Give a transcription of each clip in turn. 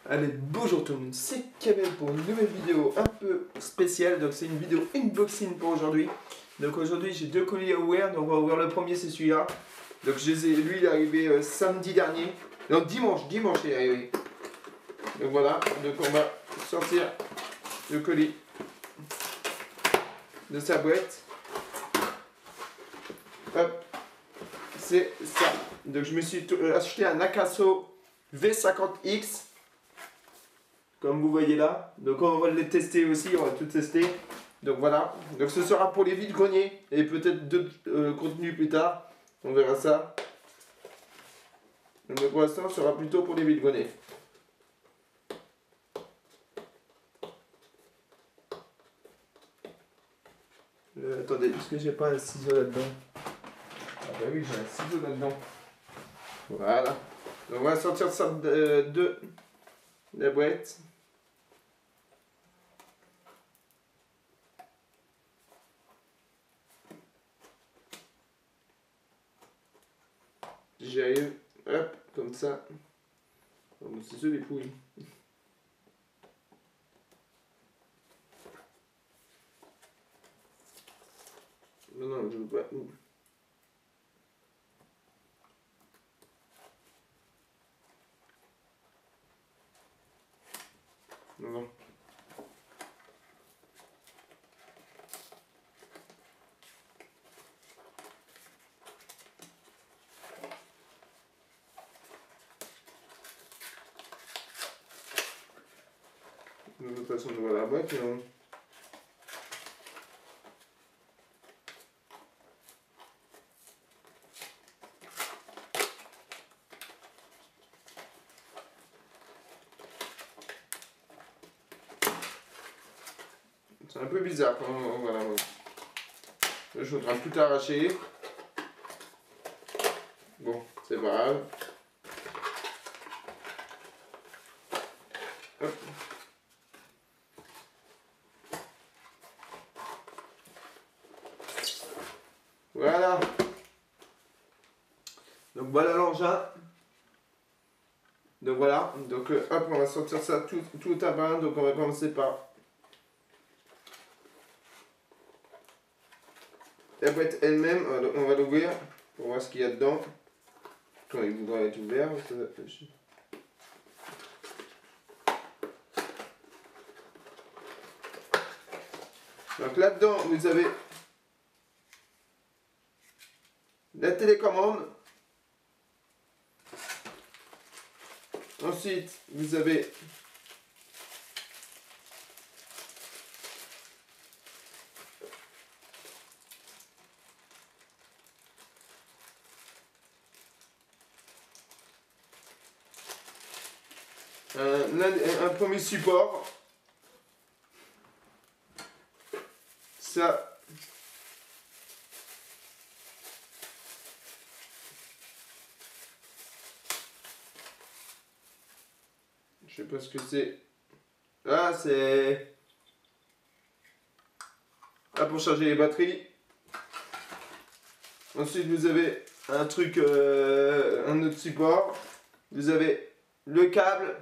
Allez, bonjour tout le monde, c'est Kamel pour une nouvelle vidéo un peu spéciale. Donc c'est une vidéo unboxing pour aujourd'hui. Donc aujourd'hui j'ai deux colis à ouvrir. Donc on va ouvrir le premier, c'est celui-là. Donc lui il est arrivé samedi dernier. Non, dimanche il est arrivé. Donc voilà, donc on va sortir le colis de sa boîte. Hop, c'est ça. Donc je me suis acheté un Akaso V50X. Comme vous voyez là, donc on va le tester aussi, on va tout tester. Donc voilà, donc ce sera pour les vides-greniers et peut-être d'autres contenus plus tard, on verra ça. Donc pour l'instant, ce sera plutôt pour les vides-greniers. Attendez, est-ce que j'ai pas un ciseau là-dedans? Ah bah oui, j'ai un ciseau là-dedans. Voilà, donc on va sortir ça de la boîte. J'arrive, hop, comme ça. Oh, c'est ce les pouilles. Non, je veux pas. Non. De toute façon, on voit la boîte, non. C'est un peu bizarre quand même, voilà. Là, je suis en train de tout arracher. Bon, c'est pas grave. Hop. Voilà. Donc voilà l'engin. Donc voilà. Donc hop, on va sortir ça tout à bas. Donc on va commencer par la boîte elle-même. On va l'ouvrir pour voir ce qu'il y a dedans. Quand il voudra être ouvert. Donc là-dedans, vous avez la télécommande. Ensuite, vous avez un premier support. Ça. Je sais pas ce que c'est. Ah, c'est... Ah, pour charger les batteries. Ensuite, vous avez un truc, un autre support. Vous avez le câble.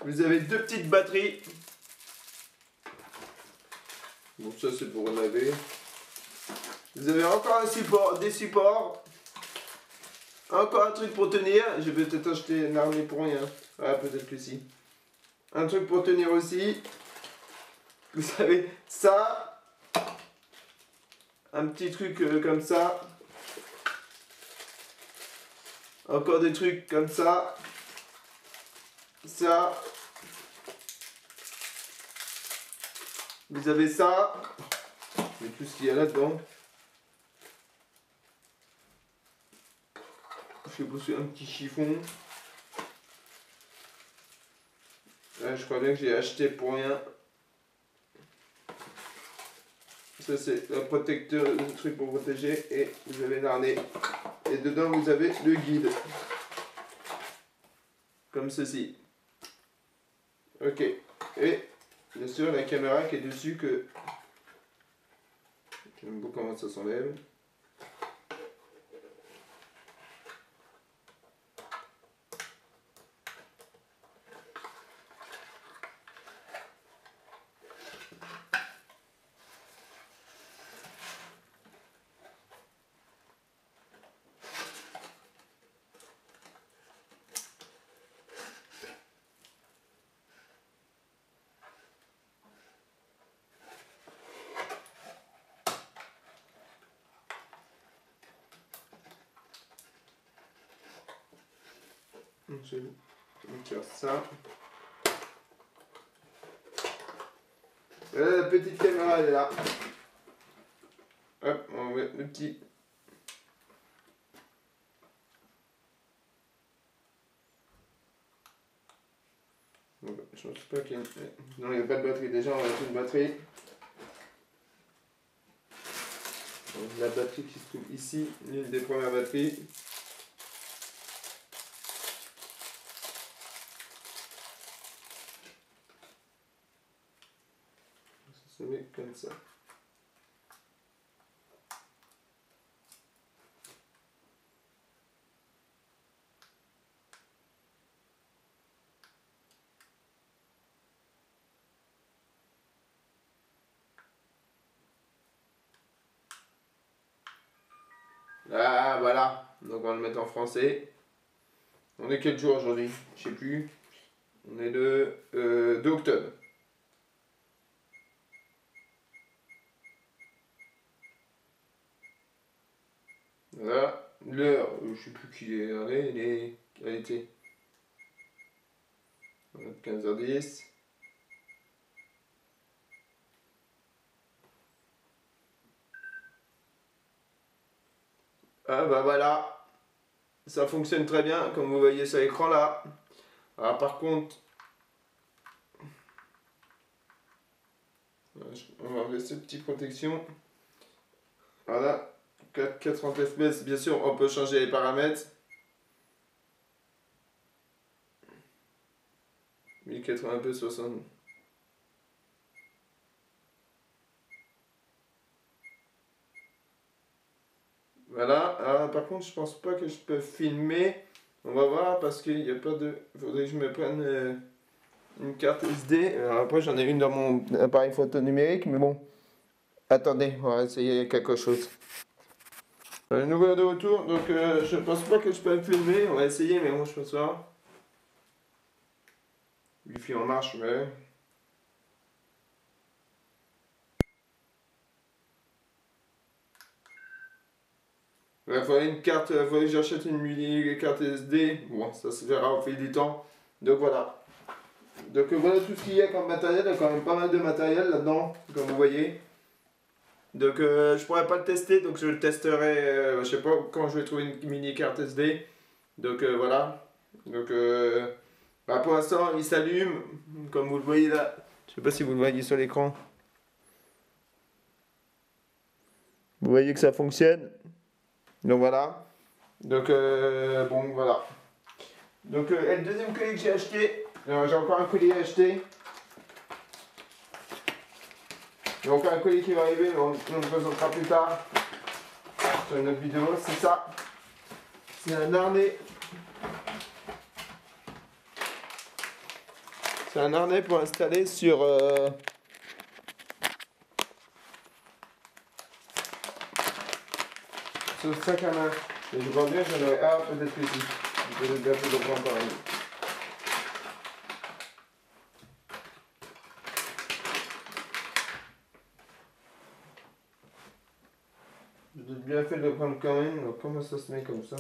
Vous avez deux petites batteries. Bon, ça c'est pour laver. Vous avez encore un support, des supports. Encore un truc pour tenir. Je vais peut-être acheter une armée pour rien. Ah, peut-être que si. Un truc pour tenir aussi. Vous avez ça. Un petit truc comme ça. Encore des trucs comme ça. Ça. Vous avez ça. Et tout ce qu'il y a là-dedans. Je vais pousser un petit chiffon. Là, je crois bien que j'ai acheté pour rien. Ça c'est un protecteur, le truc pour protéger. Et vous avez l'arnais. Et dedans vous avez le guide. Comme ceci. Ok. Et bien sûr la caméra qui est dessus que... J'aime beaucoup comment ça s'enlève. Je vais faire ça. La petite caméra elle est là. Hop, on va mettre le petit. Je ne sais pas qu'il y a... Non, il n'y a pas de batterie. Déjà, on va mettre une batterie. Donc, la batterie qui se trouve ici, l'une des premières batteries. Ça se met comme ça. Ah voilà, donc on va le mettre en français. On est quel jour aujourd'hui? Je sais plus. On est le 2 octobre. Voilà, l'heure, je sais plus qui est, elle était 15h10. Ah bah voilà, ça fonctionne très bien comme vous voyez sur l'écran là. Alors par contre, on va enlever cette petite protection. Voilà, 430 fps, bien sûr on peut changer les paramètres. 1080p 60. Voilà, alors, par contre je pense pas que je peux filmer. On va voir parce qu'il n'y a pas de... Faudrait que je me prenne une carte SD. Alors après j'en ai une dans mon appareil photo numérique, mais bon. Attendez, on va essayer quelque chose. Nous voilà de retour, donc je pense pas que je peux me filmer. On va essayer, mais bon je pense pas. Wi-Fi en marche, mais... Il faudrait une carte, faudrait que j'achète une mini carte SD. Bon, ça se verra au fil du temps. Donc voilà. Donc voilà tout ce qu'il y a comme matériel. Il y a quand même pas mal de matériel là-dedans, comme vous voyez. Donc je pourrais pas le tester, donc je le testerai, je sais pas quand je vais trouver une mini carte SD. Donc voilà. Donc bah, pour l'instant il s'allume, comme vous le voyez là. Je sais pas si vous le voyez sur l'écran. Vous voyez que ça fonctionne. Donc voilà. Donc bon voilà. Donc et le deuxième colis que j'ai acheté, j'ai encore un colis à acheter. Il y a encore un colis qui va arriver, mais on le présentera plus tard sur une autre vidéo. C'est ça. C'est un harnais. C'est un harnais pour installer sur le sac à main. Et je vois bien, j'en aurais un peut-être ici. Je vais bientôt le prendre pareil. J'ai bien fait de le prendre quand même. Donc comment ça se met comme ça?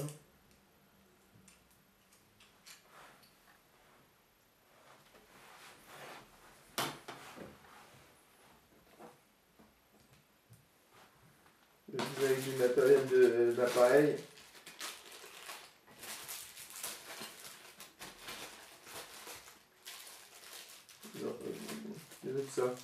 Avec du matériel de l'appareil. C'est ça.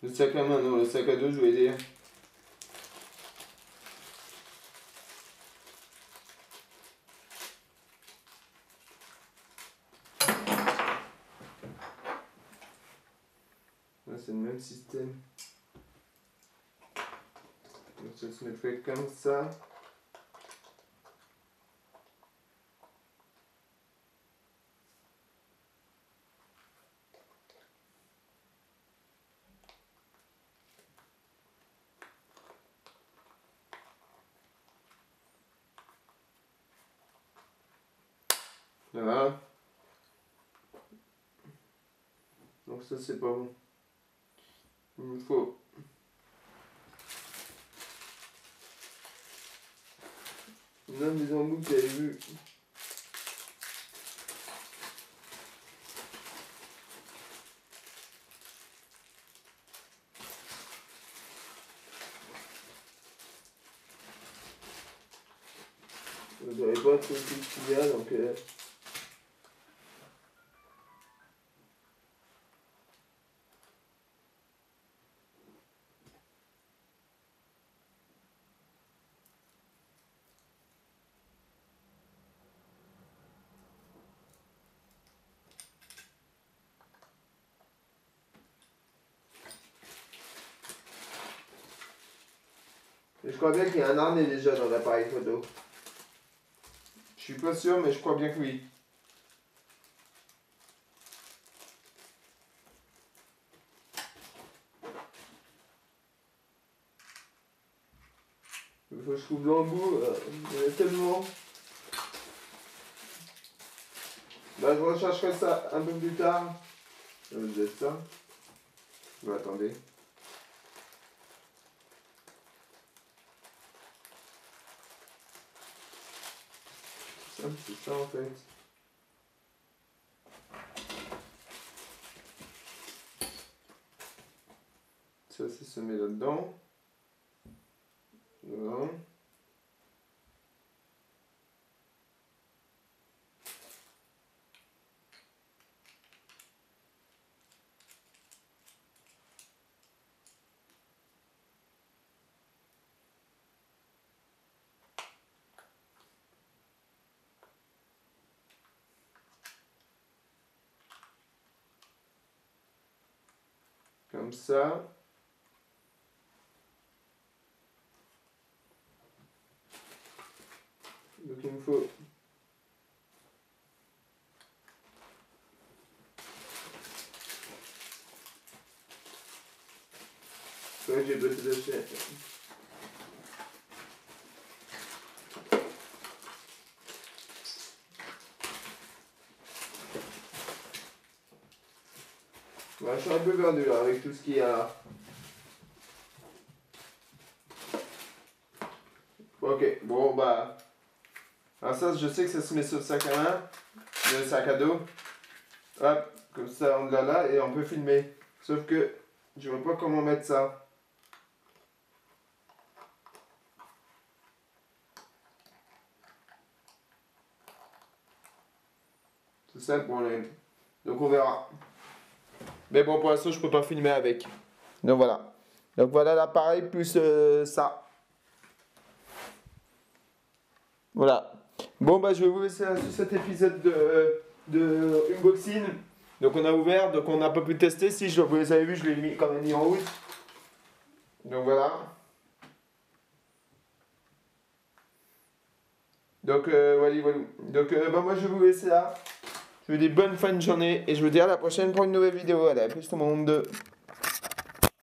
Le sac à main, non, le sac à dos, je vais dire. C'est le même système. Donc ça se mettrait comme ça. Voilà. Donc ça c'est pas bon. Il me faut l'un des embouts que j'avais vu. Vous n'avez pas trop ce qu'il y a, donc je crois bien qu'il y a un harnais déjà dans l'appareil photo. Je suis pas sûr, mais je crois bien que oui. Il faut que je trouve l'embout, il y en a tellement. Bah, je rechercherai ça un peu plus tard. Vous êtes ça. Bon, attendez. C'est ça en fait. Ça, c'est semé là-dedans. Voilà. Comme ça. Donc il me faut c'est vrai que j'ai bossé d'acheter. Ouais, je suis un peu perdu là avec tout ce qu'il y a là. Ok, bon bah. Alors ça, je sais que ça se met sur le sac à main, le sac à dos. Hop, comme ça on l'a là et on peut filmer. Sauf que je vois pas comment mettre ça. C'est ça le problème. Donc on verra. Mais bon, pour l'instant, je peux pas filmer avec. Donc voilà. Donc voilà l'appareil plus ça. Voilà. Bon bah je vais vous laisser sur cet épisode de unboxing. Donc on a ouvert, donc on n'a pas pu tester. Si vous les avez vu, je l'ai mis quand même mis en route. Donc voilà. Donc voilà, voilà. Donc bah moi je vais vous laisser là. Je vous dis bonne fin de journée et je vous dis à la prochaine pour une nouvelle vidéo. Allez, à plus tout le monde.